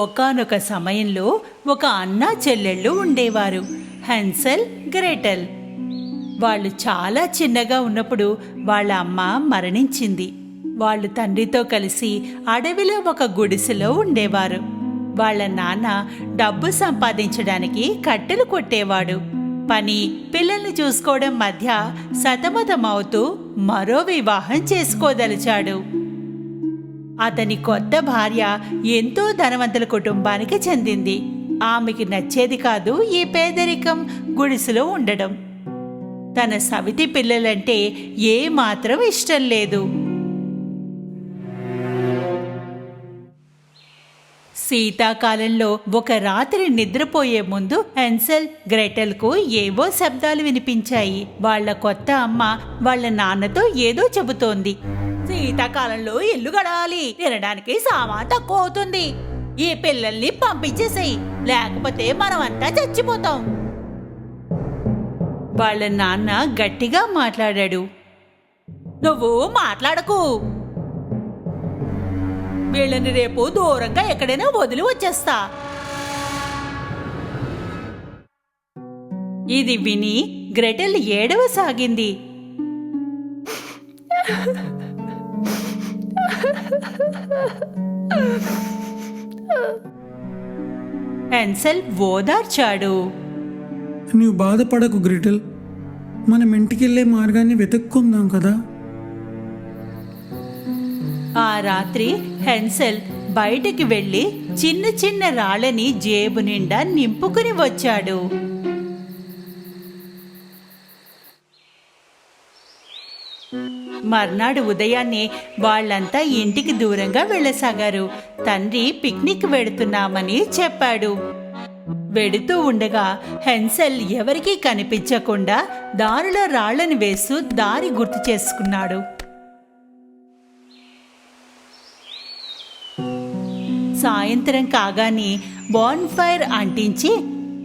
ఒకానొక సమయంలో ఒక అన్నా చెల్లెళ్ళు ఉండేవారు, హెన్సెల్, గ్రెటెల్. వాళ్ళు చాలా చిన్నగా ఉన్నప్పుడు వాళ్ళ అమ్మ మరణించింది. వాళ్ళు తండ్రితో కలిసి అడవిలో ఒక గుడిసెలో ఉండేవారు. వాళ్ళ నాన్న డబ్బు సంపాదించడానికి కట్టెలు కొట్టేవాడు. పని, పిల్లల్ని చూసుకోవడం మధ్య సతమతమవుతూ మరో వివాహం చేసుకోదలిచాడు. అతని కొత్త భార్య ఎంతో ధనవంతుల కుటుంబానికి చెందింది. ఆమెకి నచ్చేది కాదు ఈ పేదరికం, గుడిసెలో ఉండడం. తన సవితి పిల్లలంటే ఏమాత్రం ఇష్టం లేదు. శీతాకాలంలో ఒక రాత్రి నిద్రపోయే ముందు హెన్సెల్, గ్రెటెల్కు ఏవో శబ్దాలు వినిపించాయి. వాళ్ల కొత్త అమ్మ వాళ్ల నాన్నతో ఏదో చెబుతోంది. శీతాకాలంలో ఇల్లు గడవాలి, తినడానికి సామాన్ తక్కువ అవుతుంది. ఈ పిల్లల్ని పంపించేసేయి, లేకపోతే మనమంతా చచ్చిపోతాం. వాళ్ళ నాన్న గట్టిగా మాట్లాడాడు. నువ్వు మాట్లాడకు, వీళ్ళని రేపు దూరంగా ఎక్కడైనా వదిలి వచ్చేస్తా. ఇది విని గ్రెటెల్ ఏడవసాగింది. హెన్సెల్ ఓదార్చాడు. నీవు బాధపడకు గ్రెటెల్, మనం ఇంటికెళ్లే మార్గాన్ని వెతుక్కుందాం కదా. ఆ రాత్రి హెన్సెల్ బయటికి వెళ్లి చిన్న చిన్న రాళ్ళని జేబు నిండా నింపుకుని వచ్చాడు. మర్నాడు ఉదయాన్నే వాళ్లంతా ఇంటికి దూరంగా వెళ్ళసాగారు. తండ్రి పిక్నిక్ వెడుతున్నామని చెప్పాడు. వెడుతూ ఉండగా హెన్సెల్ ఎవరికీ కనిపించకుండా దారిలో రాళ్లను వేస్తూ దారి గుర్తు చేసుకున్నాడు. సాయంత్రం కాగానే బాన్ఫైర్ అంటించి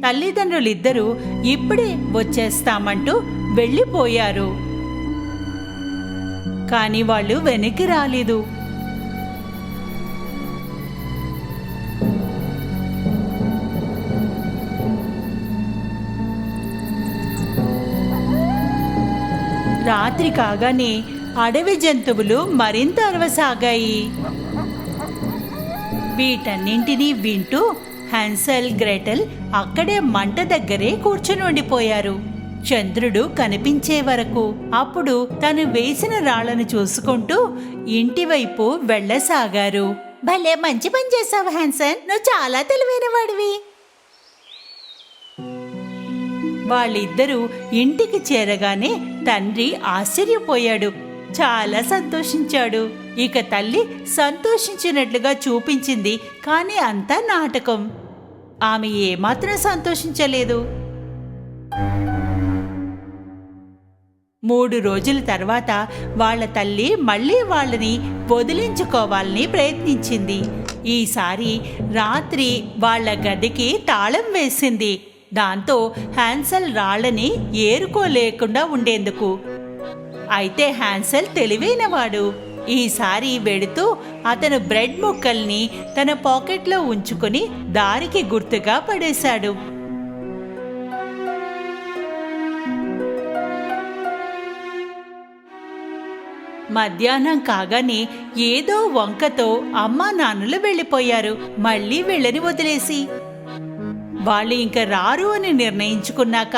తల్లిదండ్రులిద్దరూ ఇప్పుడే వచ్చేస్తామంటూ వెళ్ళిపోయారు. కానీ వాళ్ళు వెనక్కి రాలేదు. రాత్రి కాగానే అడవి జంతువులు మరింత అరవసాగాయి. వీటన్నింటినీ వింటూ హెన్సెల్, గ్రెటెల్ అక్కడే మంట దగ్గరే కూర్చుని ఉండిపోయారు, చంద్రుడు కనిపించే వరకు. అప్పుడు తను వేసిన రాళ్లను చూసుకుంటూ ఇంటివైపు వెళ్ళసాగారు. భలే మంచి పని చేసావు హెన్సెల్, నువ్వు చాలా తెలివైన వాడివి. వాళ్ళిద్దరూ ఇంటికి చేరగానే తండ్రి ఆశ్చర్యపోయాడు, చాలా సంతోషించాడు. ఇక తల్లి సంతోషించినట్లుగా చూపించింది, కానీ అంతా నాటకం. ఆమె ఏమాత్రం సంతోషించలేదు. 3 రోజుల తర్వాత వాళ్ళ తల్లి మళ్ళీ వాళ్ళని వదిలించుకోవాలని ప్రయత్నించింది. ఈసారి రాత్రి వాళ్ళ గదికి తాళం వేసింది. దాంతో హ్యాన్సెల్ రాళ్ళని ఏరుకోలేకుండా ఉండేందుకు. అయితే హ్యాన్సెల్ తెలివైనవాడు. ఈసారి వెడుతూ అతను బ్రెడ్ ముక్కల్ని తన పాకెట్లో ఉంచుకుని దారికి గుర్తుగా పడేశాడు. మధ్యాహ్నం కాగానే ఏదో వంకతో అమ్మా నాన్నలు వెళ్ళిపోయారు, మళ్ళీ వెళ్ళని వదిలేసి. వాళ్ళు ఇంక రారు అని నిర్ణయించుకున్నాక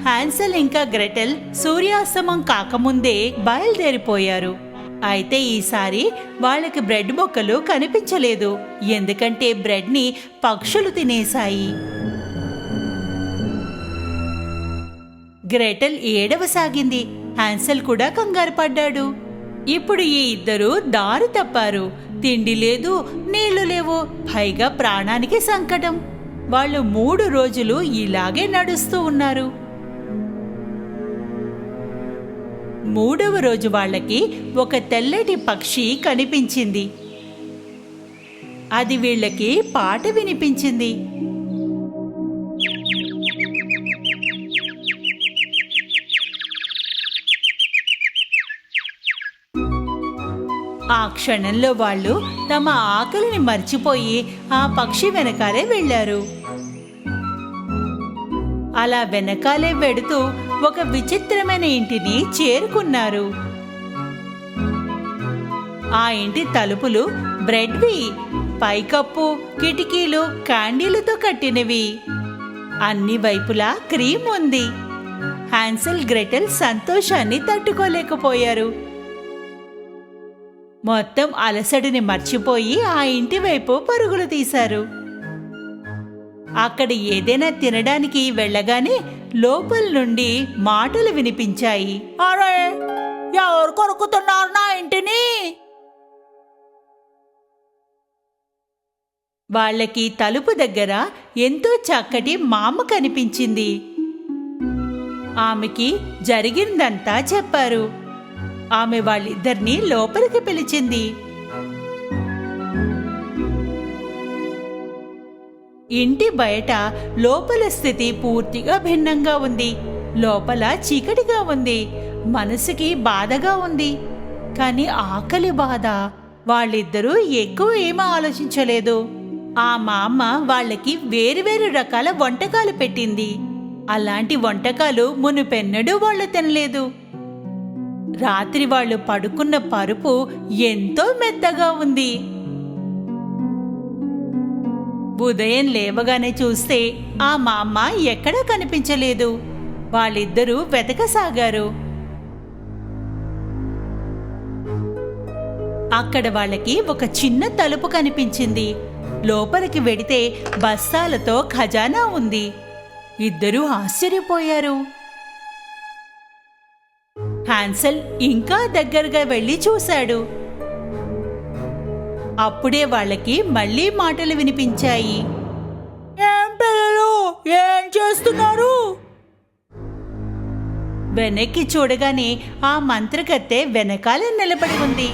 హ్యాన్సెల్ ఇంకా గ్రెటెల్ సూర్యాస్తమం కాకముందే బయలుదేరిపోయారు. అయితే ఈసారి వాళ్ళకి బ్రెడ్ ముక్కలు కనిపించలేదు, ఎందుకంటే బ్రెడ్ని పక్షులు తినేశాయి. గ్రెటెల్ ఏడవసాగింది. హ్యాన్సెల్ కూడా కంగారు పడ్డాడు. ఇప్పుడు ఈ ఇద్దరు దారి తప్పారు. తిండి లేదు, నీళ్లు లేవు, పైగా ప్రాణానికి సంకటం. వాళ్ళు 3 రోజులు ఇలాగే నడుస్తూ ఉన్నారు. 3వ రోజు వాళ్ళకి ఒక తెల్లటి పక్షి కనిపించింది. అది వీళ్ళకి పాట వినిపించింది. ఆ క్షణంలో వాళ్ళు తమ ఆకలిని మర్చిపోయి ఆ పక్షి వెనకాలే వెళ్ళారు. అలా వెనకాలే వెడుతూ ఒక విచిత్రమైన ఇంటిని చేరుకున్నారు. ఆ ఇంటి తలుపులు బ్రెడ్వి, పైకప్పు, కిటికీలు క్యాండీలతో కట్టినవి. అన్ని వైపులా క్రీమ్ ఉంది. హ్యాన్సెల్ గ్రెటెల్ సంతోషాన్ని తట్టుకోలేకపోయారు. మొత్తం అలసడిని మర్చిపోయి ఆ ఇంటి వైపు పరుగులు తీశారు. అక్కడ ఏదైనా తినడానికి వెళ్ళగానే లోపల నుండి మాటలు వినిపించాయి. అరే, ఎవరు కొరుకుతున్నారు నా ఇంటిని? వాళ్ళకి తలుపు దగ్గర ఎంతో చక్కటి మామ కనిపించింది. ఆమెకి జరిగిందంతా చెప్పారు. ఆమె వాళ్ళిద్దరినీ లోపలికి పిలిచింది. ఇంటి బయట లోపల స్థితి పూర్తిగా భిన్నంగా ఉంది. లోపల చీకటిగా ఉంది. మనసుకి బాధగా ఉంది. కానీ ఆకలి బాధ. వాళ్ళిద్దరూ ఎక్కువ ఏమీ ఆలోచించలేదు. ఆ మామ వాళ్ళకి వేరువేరు రకాల వంటకాలు పెట్టింది. అలాంటి వంటకాలు మునుపెన్నడూ వాళ్ళు తినలేదు. రాత్రి వాళ్ళు పడుకున్న పరుపు ఎంతో మెత్తగా ఉంది. ఉదయం లేవగానే చూస్తే ఆ మామ ఎక్కడా కనిపించలేదు. వాళ్ళిద్దరూ వెతకసాగారు. అక్కడ వాళ్ళకి ఒక చిన్న తలుపు కనిపించింది. లోపలికి వెడితే బస్తాలతో ఖజానా ఉంది. ఇద్దరూ ఆశ్చర్యపోయారు. హ్యాన్సెల్ ఇంకా దగ్గరగా వెళ్ళి చూశాడు. అప్పుడే వాళ్ళకి మళ్ళీ మాటలు వినిపించాయి. ఏం పిల్లలు, ఏం చేస్తున్నారు? వెనక్కి చూడగానే ఆ మంత్రగత్తె వెనకాల నిలబడి ఉంది.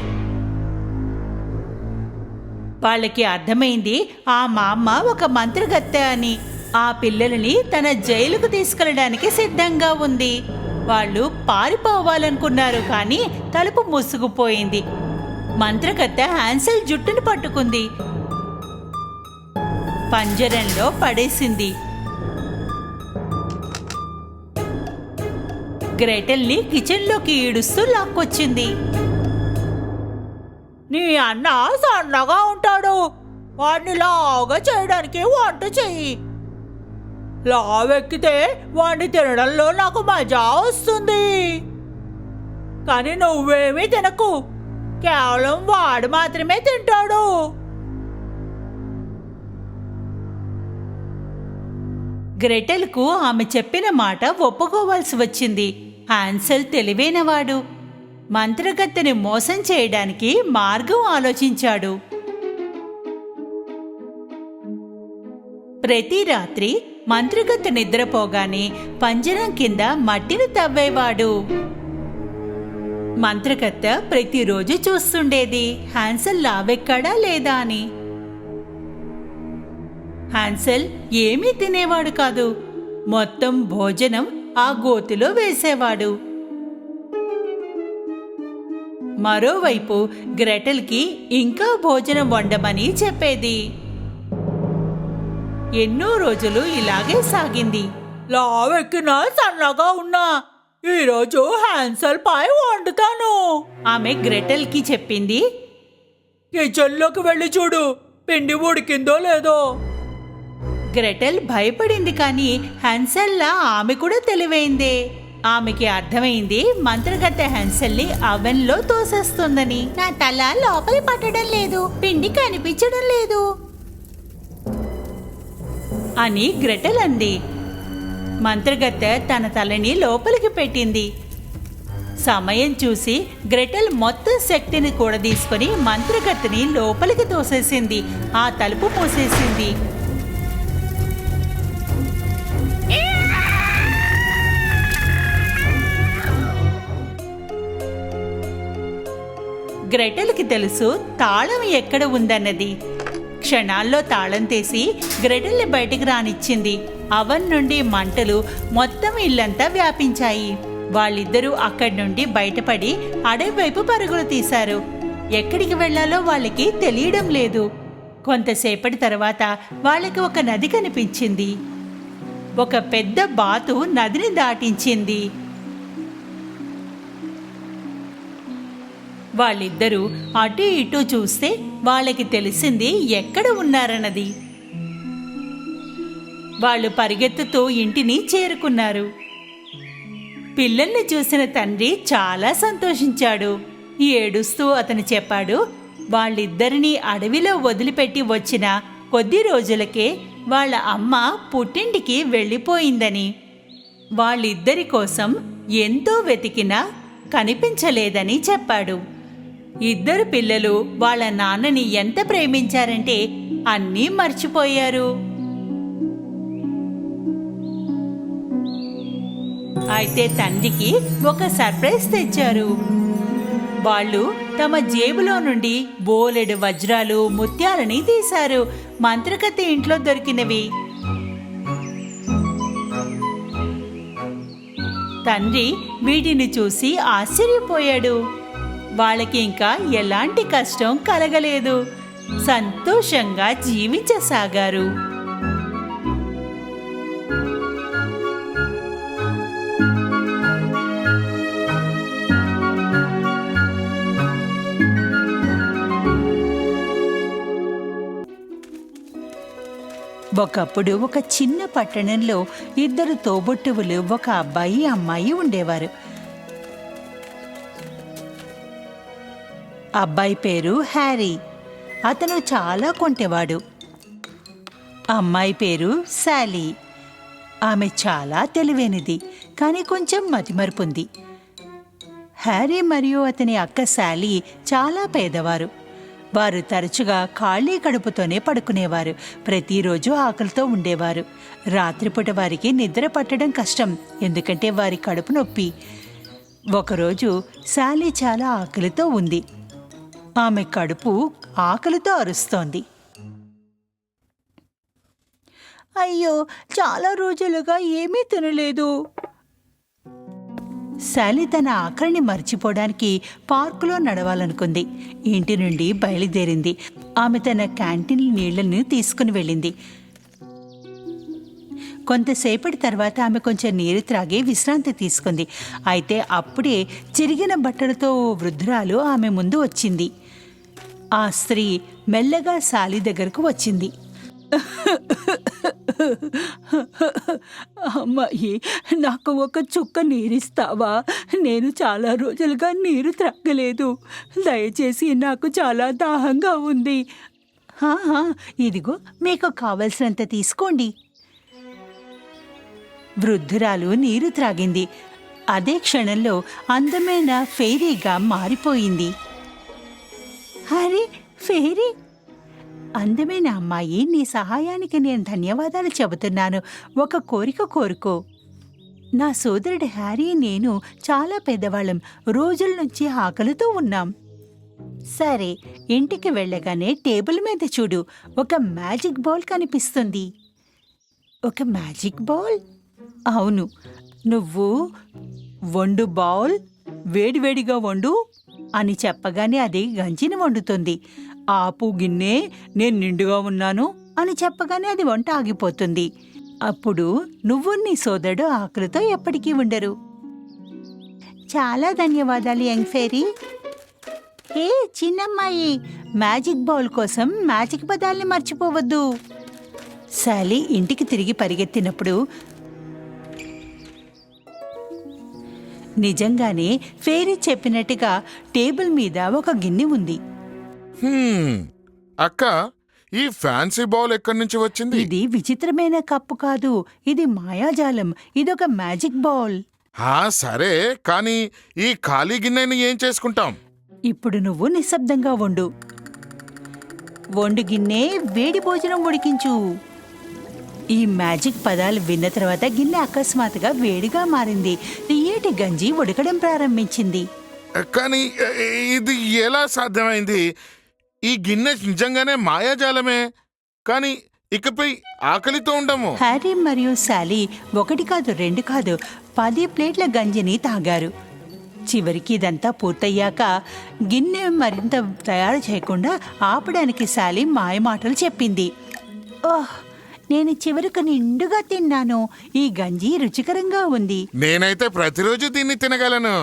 వాళ్ళకి అర్థమైంది ఆ మామ ఒక మంత్రగత్తె అని. ఆ పిల్లలని తన జైలుకు తీసుకెళ్ళడానికి సిద్ధంగా ఉంది. వాళ్ళు పారిపోవాలనుకున్నారు, కానీ తలుపు మూసుకుపోయింది. మంత్రగత్తె హ్యాన్సెల్ జుట్టును పట్టుకుంది. పంజరంలో పడేసింది. గ్రెటెల్ని కిచెన్లోకి ఈడుస్తూ లాక్కొచ్చింది. నీ అన్న సన్నగా ఉంటాడు, వాడిని లాగా చేయడానికి వంట చెయ్యి. లావెక్కితే వాడిని తినడంలో నాకు మజా వస్తుంది. కానీ నువ్వేమీ తినకు, కేవలం వాడు మాత్రమే తింటాడు. గ్రెటెల్కు ఆమె చెప్పిన మాట ఒప్పుకోవాల్సి వచ్చింది. హ్యాన్సెల్ తెలివైనవాడు. మంత్రగత్తెని మోసం చేయడానికి మార్గం ఆలోచించాడు. ప్రతి రాత్రి మంత్రగత్తె నిద్రపోగానే పంజరం కింద మట్టిని తవ్వేవాడు. మంత్రగత్తె ప్రతిరోజు చూస్తుండేది హ్యాన్సెల్ లావెక్కాడా లేదా అని. హ్యాన్సెల్ ఏమీ తినేవాడు కాదు. మొత్తం భోజనం ఆ గోతిలో వేసేవాడు. మరోవైపు గ్రెటెల్కి ఇంకా భోజనం వండమని చెప్పేది. ఎన్నో రోజులు ఇలాగే సాగింది. లావెక్కినా సన్నగా ఉన్నా ఈరోజు హ్యాన్సెల్ పై వండుతాను, ఆమె గ్రెటెల్కి చెప్పింది. కిచెన్లోకి వెళ్ళి చూడు, పిండి ఉడికిందో లేదో. గ్రెటెల్ భయపడింది, కానీ హ్యాన్సెల్లా ఆమె కూడా తెలివైందే. ఆమెకి అర్థమైంది మంత్రగత్తె హ్యాన్సెల్ని అవెన్లో తోసేస్తుందని. నా తల లోపలి పట్టడం లేదు, పిండి కనిపించడం లేదు అని గ్రెటెల్ అంది. మంత్రగత్తె తన తలని లోపలికి పెట్టింది. సమయం చూసి గ్రెటెల్ మొత్తం శక్తిని కూడా తీసుకుని మంత్రగత్తెని లోపలికి తోసేసింది. ఆ తలుపు మూసేసింది. గ్రెటెల్కి తెలుసు తాళం ఎక్కడ ఉందన్నది. క్షణాల్లో తాళం తీసి గ్రెటెల్ని బయటికి రానిచ్చింది. అవన్ నుండి మంటలు మొత్తం ఇల్లంతా వ్యాపించాయి. వాళ్ళిద్దరూ అక్కడి నుండి బయటపడి అడవి వైపు పరుగులు తీశారు. ఎక్కడికి వెళ్లాలో వాళ్ళకి తెలియడం లేదు. కొంతసేపటి తర్వాత వాళ్ళకి ఒక నది కనిపించింది. ఒక పెద్ద బాతు నదిని దాటించింది. వాళ్ళిద్దరూ అటు ఇటు చూస్తే వాళ్ళకి తెలిసింది ఎక్కడ ఉన్నారన్నది. వాళ్ళు పరిగెత్తుతూ ఇంటిని చేరుకున్నారు. పిల్లల్ని చూసిన తండ్రి చాలా సంతోషించాడు. ఏడుస్తూ అతను చెప్పాడు, వాళ్ళిద్దరినీ అడవిలో వదిలిపెట్టి వచ్చిన కొద్ది రోజులకే వాళ్ళ అమ్మ పుట్టింటికి వెళ్ళిపోయిందని. వాళ్ళిద్దరి కోసం ఎంతో వెతికినా కనిపించలేదని చెప్పాడు. ఇద్దరు పిల్లలు వాళ్ళ నాన్నని ఎంత ప్రేమించారంటే అన్నీ మర్చిపోయారు. అయితే తండ్రికి ఒక సర్ప్రైజ్ తెచ్చారు. వాళ్ళు తమ జేబులో నుండి బోలెడు వజ్రాలు, ముత్యాలని తీశారు. మంత్రకథ ఇంట్లో దొరికినవి. తండ్రి వీటిని చూసి ఆశ్చర్యపోయాడు. వాళ్ళకి ఇంకా ఎలాంటి కష్టం కలగలేదు. సంతోషంగా జీవించసాగారు. ఒకప్పుడు ఒక చిన్న పట్టణంలో ఇద్దరు తోబుట్టువులు, ఒక అబ్బాయి అమ్మాయి ఉండేవారు. అబ్బాయి పేరు హ్యారీ. అతను చాలా కొంటెవాడు. అమ్మాయి పేరు శాలీ. ఆమె చాలా తెలివైనది, కానీ కొంచెం మతిమరుపుంది. హ్యారీ మరియు అతని అక్క శాలీ చాలా పేదవారు. వారు తరచుగా ఖాళీ కడుపుతోనే పడుకునేవారు. ప్రతిరోజు ఆకలితో ఉండేవారు. రాత్రిపూట వారికి నిద్ర పట్టడం కష్టం, ఎందుకంటే వారి కడుపు నొప్పి. ఒకరోజు శాలీ చాలా ఆకలితో ఉంది. ఆమె కడుపు ఆకలితో అరుస్తోంది. అయ్యో, చాలా రోజులుగా ఏమీ తినలేదు. శాలీ తన ఆకలిని మర్చిపోవడానికి పార్కులో నడవాలనుకుంది. ఇంటి నుండి బయలుదేరింది. ఆమె తన క్యాంటీన్ నీళ్లను తీసుకుని వెళ్ళింది. కొంతసేపటి తర్వాత ఆమె కొంచెం నీరు త్రాగి విశ్రాంతి తీసుకుంది. అయితే అప్పుడే చిరిగిన బట్టలతో ఓ వృద్ధురాలు ఆమె ముందు వచ్చింది. ఆ స్త్రీ మెల్లగా శాలీ దగ్గరకు వచ్చింది. అమ్మాయి, నాకు ఒక చుక్క నీరిస్తావా? నేను చాలా రోజులుగా నీరు త్రాగలేదు. దయచేసి, నాకు చాలా దాహంగా ఉంది. ఇదిగో, మీకు కావలసినంత తీసుకోండి. వృద్ధురాలు నీరు త్రాగింది. అదే క్షణంలో అందమైన ఫెయిరీగా మారిపోయింది. అరే, ఫెయిరీ! అందమైన అమ్మాయి, నీ సహాయానికి నేను ధన్యవాదాలు చెబుతున్నాను. ఒక కోరిక కోరుకో. నా సోదరుడు హ్యారీ నేను చాలా పెద్దవాళ్ళం. రోజుల నుంచి ఆకలితో ఉన్నాం. సరే, ఇంటికి వెళ్ళగానే టేబుల్ మీద చూడు, ఒక మ్యాజిక్ బౌల్ కనిపిస్తుంది. ఒక మ్యాజిక్ బౌల్? అవును. నువ్వు వండు బౌల్, వేడివేడిగా వండు అని చెప్పగానే అది గంజిని వండుతుంది. ఆపు గిన్నె, నేను నిండుగా ఉన్నాను అని చెప్పగానే అది వంట ఆగిపోతుంది. అప్పుడు నువ్వు నీ సోదరుడు ఆకలితో ఎప్పటికీ ఉండరు. చాలా ధన్యవాదాలు యంగ్ ఫెయిరీ. ఏ చిన్నమ్మాయి, మ్యాజిక్ బౌల్ కోసం మ్యాజిక్ పదాల్ని మర్చిపోవద్దు. శాలీ ఇంటికి తిరిగి పరిగెత్తినప్పుడు నిజంగానే ఫెయిరీ చెప్పినట్టుగా టేబుల్ మీద ఒక గిన్నె ఉంది. అక్క, ఈ ఫ్యాన్సీ బౌల్ ఎక్కడి నుంచి వచ్చింది? ఇది విచిత్రమైన కప్పు కాదు, ఇది మాయాజాలం. ఇదొక మ్యాజిక్ బౌల్. సరే, కానీ ఈ ఖాళీ గిన్నెని ఏం చేసుకుంటాం? ఇప్పుడు నువ్వు నిశ్శబ్దంగా వండు. వండు గిన్నె, వేడి భోజనం ఉడికించు. ఈ మ్యాజిక్ పదాలు విన్న తర్వాత గిన్నె అకస్మాత్తుగా వేడిగా మారింది. తీయటి గంజి ఉడకడం ప్రారంభించింది. కానీ ఇది ఎలా సాధ్యమైంది? ఈ గిన్నె నిజంగానే మాయాజాలమే, కానీ ఇకపై ఆకలితో ఉండము. హ్యారీ మరియు శాలీ ఒకటి కాదు, రెండు కాదు, 10 ప్లేట్ల గంజిని తాగారు. చివరికి ఇదంతా పూర్తయ్యాక గిన్నె మరింత తయారు చేయకుండా ఆపడానికి శాలీ మాయమాటలు చెప్పింది. ఓహ్, నేను చివరకు నిండుగా తిన్నాను. ఈ గంజి రుచికరంగా ఉంది. నేనైతే ప్రతిరోజు దీన్ని తినగలను.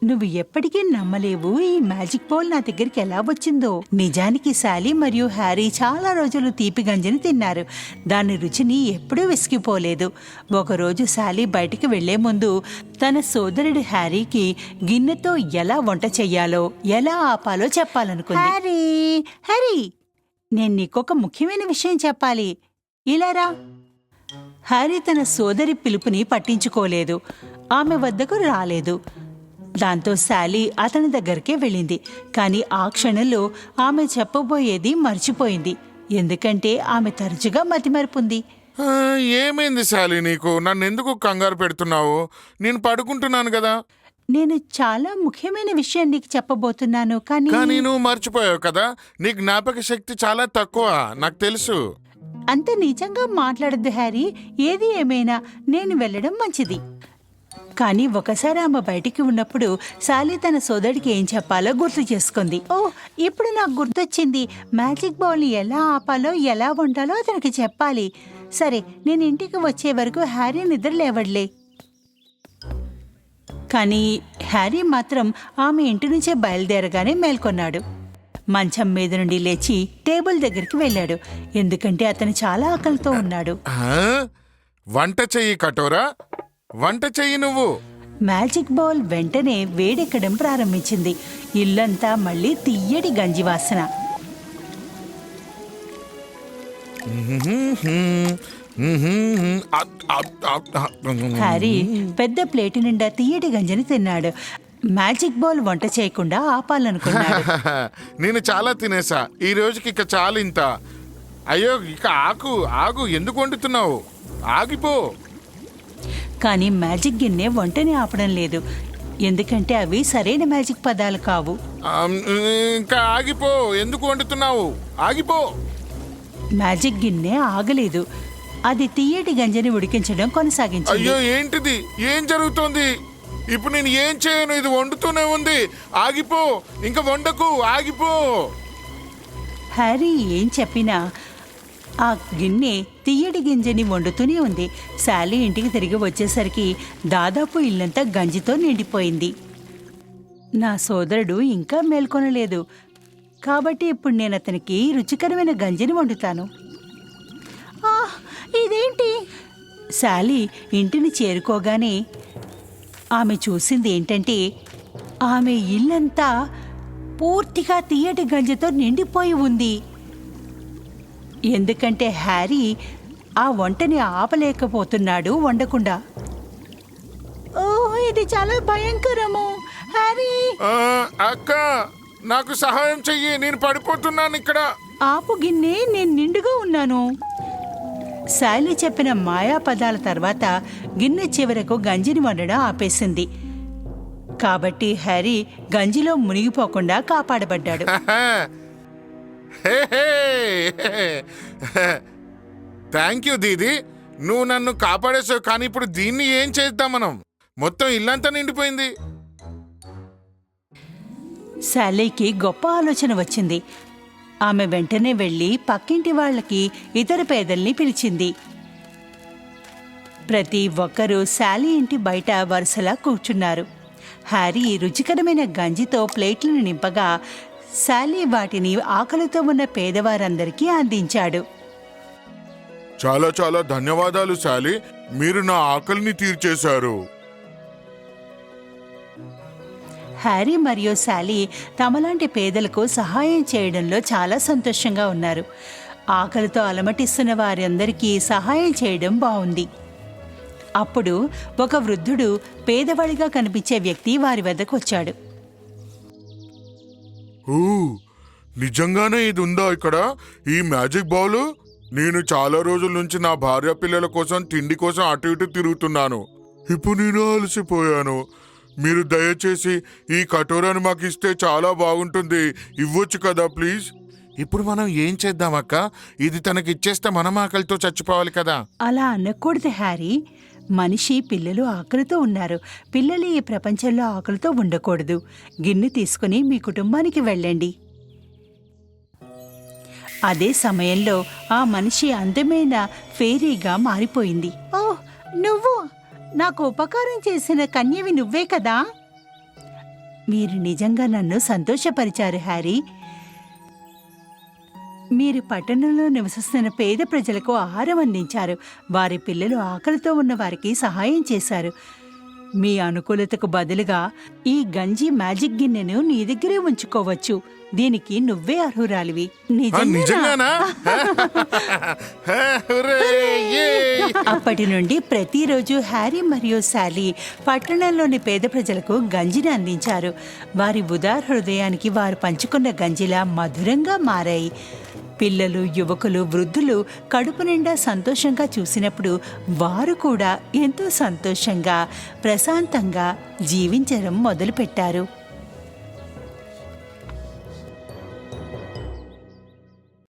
నువ్వు ఎప్పటికీ నమ్మలేవు ఈ మ్యాజిక్ బౌల్ నా దగ్గరికి ఎలా వచ్చిందో. నిజానికి శాలీ మరియు హ్యారీ చాలా రోజులు తీపి గంజిని తిన్నారు. దాని రుచిని ఎప్పుడూ విసిగిపోలేదు. ఒకరోజు శాలీ బయటికి వెళ్లే ముందు తన సోదరుడు హ్యారీకి గిన్నెతో ఎలా వంట చెయ్యాలో, ఎలా ఆపాలో చెప్పాలనుకుంది. హ్యారీ, హ్యారీ, నేను నీకొక ముఖ్యమైన విషయం చెప్పాలి. ఇలా రా. హ్యారీ తన సోదరి పిలుపుని పట్టించుకోలేదు. ఆమె వద్దకు రాలేదు. దాంతో శాలీ అతని దగ్గరికే వెళ్ళింది. కానీ ఆ క్షణంలో ఆమె చెప్పబోయేది మర్చిపోయింది. ఎందుకంటే ఆమె తరచుగా మతిమరుపుంది. ఏమైంది శాలీ, నీకు నన్నెందుకు కంగారు పెడుతున్నావు? నేను పడుకుంటున్నాను కదా. నేను చాలా ముఖ్యమైన విషయం నీకు చెప్పబోతున్నాను, కానీ నువ్వు మర్చిపోయావు కదా. నీ జ్ఞాపక శక్తి చాలా తక్కువ, నాకు తెలుసు. అంత నిజంగా మాట్లాడద్దు హ్యారీ. ఏది ఏమైనా నేను వెళ్ళడం మంచిది. కానీ ఒకసారి ఆమె బయటికి ఉన్నప్పుడు శాలీ తన సోదరుడికి ఏం చెప్పాలో గుర్తు చేసుకుంది. ఓ, ఇప్పుడు నాకు గుర్తొచ్చింది. మ్యాజిక్ బౌల్ని ఎలా ఆపాలో, ఎలా వండాలో అతనికి చెప్పాలి. సరే, నేను ఇంటికి వచ్చే వరకు హ్యారీ నిద్ర లేవడ్లే. కానీ హ్యారీ మాత్రం ఆమె ఇంటి నుంచే బయలుదేరగానే మేల్కొన్నాడు. మంచం మీద నుండి లేచి టేబుల్ దగ్గరికి వెళ్ళాడు. ఎందుకంటే అతను చాలా ఆకలితో ఉన్నాడు. వంట చెయ్యి కటోరా, వంట చెయ్యి నువ్వు. మ్యాజిక్ బౌల్ వెంటనే వేడెక్కడం ప్రారంభించింది. ఇల్లంతా మళ్ళీ తియ్యటి గంజి వాసన. హ్యారీ పెద్ద ప్లేటు నిండా తియ్యటి గంజిని తిన్నాడు. మ్యాజిక్ బౌల్ వంట చేయకుండా ఆపాలనుకున్నాడు. నేను చాలా తినేసా ఈ రోజుకి, ఇక చాలు ఇంత. అయ్యో, ఇక ఆగు, ఎందుకు వండుతున్నావు? ఆగిపో. కానీ మ్యాజిక్ గిన్నె వంటని ఆపడం లేదు. ఎందుకంటే అవి సరైన మ్యాజిక్ పదాలు కావు. ఇంకా ఆగిపో, ఎందుకు వండుతున్నావు? ఆగిపో. మ్యాజిక్ గిన్నె ఆగలేదు. అది తియ్యటి గంజిని ఉడికించడం కొనసాగించింది. అయ్యో, ఏంటిది? ఏం జరుగుతోంది? ఇప్పుడు నేను ఏం చేయను, ఇది వండుతూనే ఉంది. ఆగిపో, ఇంకా వండకు, ఆగిపో. హ్యారీ ఏం చెప్పినా ఆ గిన్నె తియ్యటి గింజని వండుతూనే ఉంది. శాలీ ఇంటికి తిరిగి వచ్చేసరికి దాదాపు ఇల్లంతా గంజితో నిండిపోయింది. నా సోదరుడు ఇంకా మేల్కొనలేదు, కాబట్టి ఇప్పుడు నేను అతనికి రుచికరమైన గంజిని వండుతాను. ఇదేంటి? శాలీ ఇంటిని చేరుకోగానే ఆమె చూసింది ఏంటంటే, ఆమె ఇల్లంతా పూర్తిగా తియ్యటి గంజితో నిండిపోయి ఉంది. ఎందుకంటే హ్యారీ ఆ వంటని ఆపలేకపోతున్నాడు వండకుండా. ఓహ్, ఇది చాలా భయంకరము. హ్యారీ, అక్క, నాకు సహాయం చెయ్యి, నేను పడిపోతున్నాను ఇక్కడ. ఆపు గిన్నె, నేను నిండుగా ఉన్నాను. శాలీ చెప్పిన మాయా పదాల తర్వాత గిన్నె చివరకు గంజిని వండడం ఆపేసింది. కాబట్టి హ్యారీ గంజిలో మునిగిపోకుండా కాపాడబడ్డాడు. థ్యాంక్ యూ దీది, నువ్వు నన్ను కాపాడేసావు. కానీ ఇప్పుడు దీన్ని ఏం చేద్దాం మనం? మొత్తం ఇల్లంతా నిండిపోయింది. శాలీకి గొప్ప ఆలోచన వచ్చింది. ఆమె వెంటనే వెళ్ళి పక్కింటి వాళ్ళకి, ఇతర పేదల్ని పిలిచింది. ప్రతి ఒక్కరూ శాలీ ఇంటి బయట వరుసలా కూర్చున్నారు. హ్యారీ రుచికరమైన గంజితో ప్లేట్లను నింపగా శాలీ వాటిని ఆకలితో ఉన్న పేదవారందరికీ అందించాడు. చాలా చాలా ధన్యవాదాలు శాలీ, మీరు నా ఆకలిని తీర్చేశారు. హ్యారీ మరియు శాలీ తమలాంటి పేదలకు సహాయం చేయడంలో చాలా సంతోషంగా ఉన్నారు. ఆకలితో అలమటిస్తున్న వారందరికీ సహాయం చేయడం బాగుంది. అప్పుడు ఒక వృద్ధుడు, పేదవాడిగా కనిపించే వ్యక్తి వారి వద్దకు వచ్చాడు. ఓ, నిజంగానే ఇది ఉందా ఇక్కడ, ఈ మ్యాజిక్ బౌల్? నేను చాలా రోజుల నుంచి నా భార్య పిల్లల కోసం తిండి కోసం అటు ఇటు తిరుగుతున్నాను. ఇప్పుడు నేను అలసిపోయాను. మీరు దయచేసి ఈ కటోరాను మాకు ఇస్తే చాలా బాగుంటుంది. ఇవ్వచ్చు కదా ప్లీజ్? ఇప్పుడు మనం ఏం చేద్దామక్క? ఇది తనకి ఇచ్చేస్తే మనం ఆకలితో చచ్చిపోవాలి కదా. అలా అనకూడదు హ్యారీ. మనిషి పిల్లలు ఆకలితో ఉన్నారు. పిల్లలు ఈ ప్రపంచంలో ఆకలితో ఉండకూడదు. గిన్నె తీసుకుని మీ కుటుంబానికి వెళ్ళండి. అదే సమయంలో ఆ మనిషి అందమైన ఫేరీగా మారిపోయింది. ఓ, నువ్వు నాకు ఉపకారం చేసిన కన్యవి నువ్వే కదా? మీరు నిజంగా నన్ను సంతోషపరిచారు హ్యారీ. మీరు పట్టణంలో నివసిస్తున్న పేద ప్రజలకు ఆహారం అందించారు. వారి పిల్లలు ఆకలితో ఉన్న వారికి సహాయం చేశారు. మీ అనుకూలతకు బదులుగా ఈ గంజి మ్యాజిక్ గిన్నెను నీ దగ్గరే ఉంచుకోవచ్చు. దీనికి నువ్వే అర్హురాలివి. నిజంగానా? హుర్రే! యేయ్! అప్పటి నుండి ప్రతిరోజు హ్యారీ మరియు శాలీ పట్టణంలోని పేద ప్రజలకు గంజిని అందించారు. వారి ఉదార హృదయానికి వారు పంచుకున్న గంజిలా మధురంగా మారాయి. పిల్లలు, యువకులు, వృద్ధులు కడుపు నిండా సంతోషంగా చూసినప్పుడు వారు కూడా ఎంతో సంతోషంగా, ప్రశాంతంగా జీవించడం మొదలుపెట్టారు.